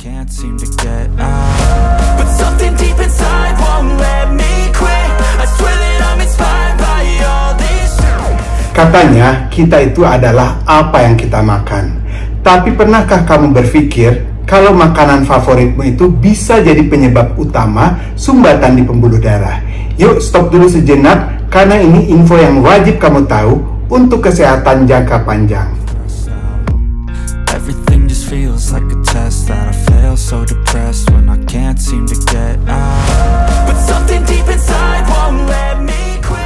can't seem to get out. But something deep inside won't let me quit. I swear that I'm inspired by all this shit. Katanya kita itu adalah apa yang kita makan. Tapi pernahkah kamu berpikir kalau makanan favoritmu itu bisa jadi penyebab utama sumbatan di pembuluh darah? Yuk stop dulu sejenak, karena ini info yang wajib kamu tahu untuk kesehatan jangka panjang. Everything just feels like a test that I fail, so depressed when I can't seem to get out. But something deep inside won't let me quit.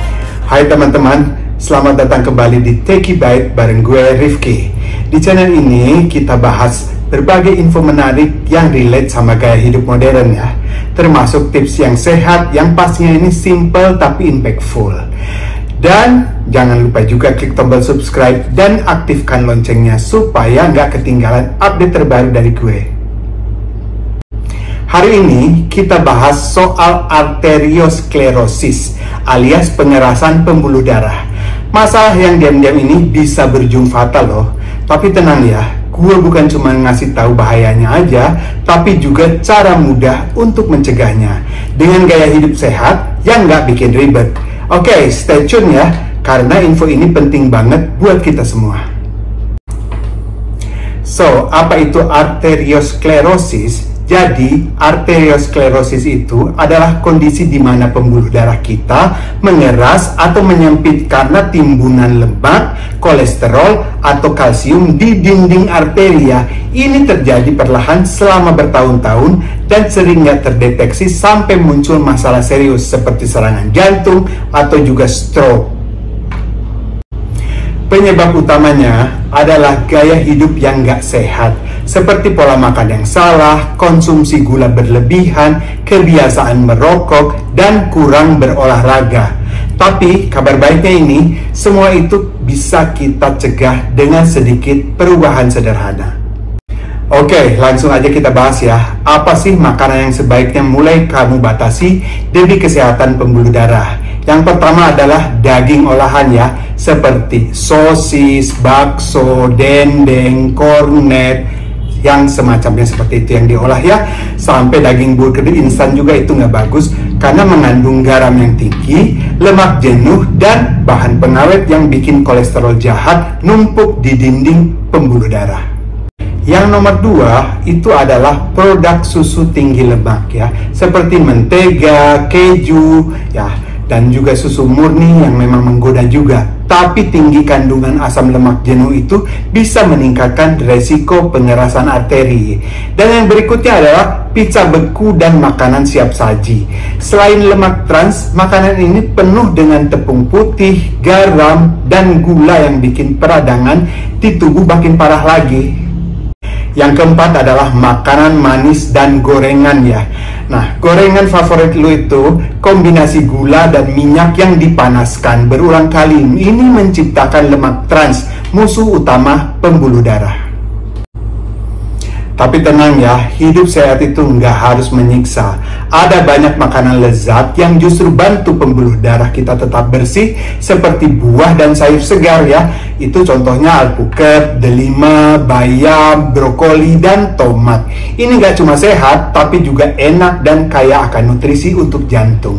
Hai teman-teman, selamat datang kembali di Techie Bite bareng gue Rifki. Di channel ini kita bahas berbagai info menarik yang relate sama gaya hidup modern ya. Termasuk tips yang sehat yang pastinya ini simple tapi impactful. Dan jangan lupa juga klik tombol subscribe dan aktifkan loncengnya supaya nggak ketinggalan update terbaru dari gue. Hari ini kita bahas soal arteriosklerosis alias pengerasan pembuluh darah. Masalah yang diam-diam ini bisa berujung fatal loh. Tapi tenang ya, gue bukan cuma ngasih tahu bahayanya aja, tapi juga cara mudah untuk mencegahnya dengan gaya hidup sehat yang nggak bikin ribet. Oke, stay tune ya, karena info ini penting banget buat kita semua. So, apa itu arteriosklerosis? Jadi, arteriosklerosis itu adalah kondisi di mana pembuluh darah kita mengeras atau menyempit karena timbunan lemak, kolesterol, atau kalsium di dinding arteria. Ini terjadi perlahan selama bertahun-tahun dan sering nggak terdeteksi sampai muncul masalah serius seperti serangan jantung atau juga stroke. Penyebab utamanya adalah gaya hidup yang nggak sehat, seperti pola makan yang salah, konsumsi gula berlebihan, kebiasaan merokok, dan kurang berolahraga. Tapi kabar baiknya ini, semua itu bisa kita cegah dengan sedikit perubahan sederhana. Oke, langsung aja kita bahas ya. Apa sih makanan yang sebaiknya mulai kamu batasi demi kesehatan pembuluh darah? Yang pertama adalah daging olahan ya, seperti sosis, bakso, dendeng, kornet, yang semacamnya seperti itu yang diolah ya. Sampai daging burger instan juga itu nggak bagus karena mengandung garam yang tinggi, lemak jenuh, dan bahan pengawet yang bikin kolesterol jahat numpuk di dinding pembuluh darah. Yang nomor 2 itu adalah produk susu tinggi lemak ya, seperti mentega, keju ya, dan juga susu murni yang memang menggoda juga. Tapi tinggi kandungan asam lemak jenuh itu bisa meningkatkan resiko pengerasan arteri. Dan yang berikutnya adalah pizza beku dan makanan siap saji. Selain lemak trans, makanan ini penuh dengan tepung putih, garam, dan gula yang bikin peradangan di tubuh makin parah lagi. Yang keempat adalah makanan manis dan gorengan ya. Nah, gorengan favorit lu itu kombinasi gula dan minyak yang dipanaskan berulang kali. Ini menciptakan lemak trans, musuh utama pembuluh darah. Tapi tenang ya, hidup sehat itu nggak harus menyiksa. Ada banyak makanan lezat yang justru bantu pembuluh darah kita tetap bersih, seperti buah dan sayur segar ya. Itu contohnya alpukat, delima, bayam, brokoli, dan tomat. Ini nggak cuma sehat, tapi juga enak dan kaya akan nutrisi untuk jantung.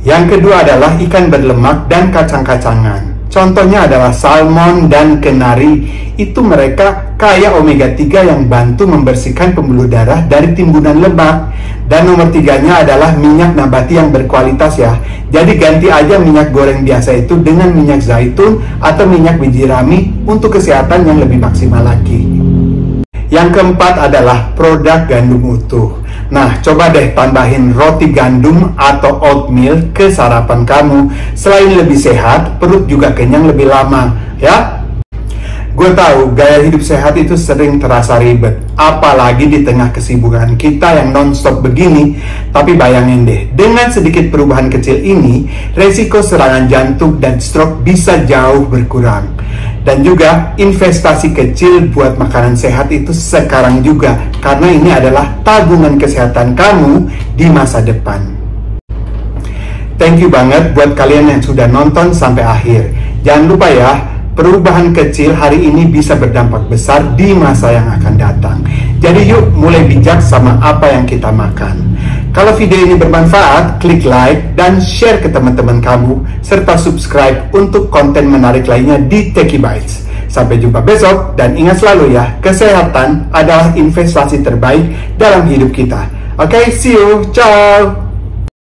Yang kedua adalah ikan berlemak dan kacang-kacangan. Contohnya adalah salmon dan kenari. Itu mereka kaya omega 3 yang bantu membersihkan pembuluh darah dari timbunan lemak. Dan nomor 3-nya adalah minyak nabati yang berkualitas ya. Jadi ganti aja minyak goreng biasa itu dengan minyak zaitun atau minyak biji rami untuk kesehatan yang lebih maksimal lagi. Yang keempat adalah produk gandum utuh. Nah, coba deh tambahin roti gandum atau oatmeal ke sarapan kamu. Selain lebih sehat, perut juga kenyang lebih lama, ya. Gue tahu gaya hidup sehat itu sering terasa ribet, apalagi di tengah kesibukan kita yang non-stop begini. Tapi bayangin deh, dengan sedikit perubahan kecil ini, resiko serangan jantung dan stroke bisa jauh berkurang. Dan juga investasi kecil buat makanan sehat itu sekarang juga, karena ini adalah tabungan kesehatan kamu di masa depan. Thank you banget buat kalian yang sudah nonton sampai akhir. Jangan lupa ya, perubahan kecil hari ini bisa berdampak besar di masa yang akan datang. Jadi yuk mulai bijak sama apa yang kita makan. Kalau video ini bermanfaat, klik like dan share ke teman-teman kamu, serta subscribe untuk konten menarik lainnya di Techie Bites. Sampai jumpa besok, dan ingat selalu ya, kesehatan adalah investasi terbaik dalam hidup kita. Oke, see you, ciao!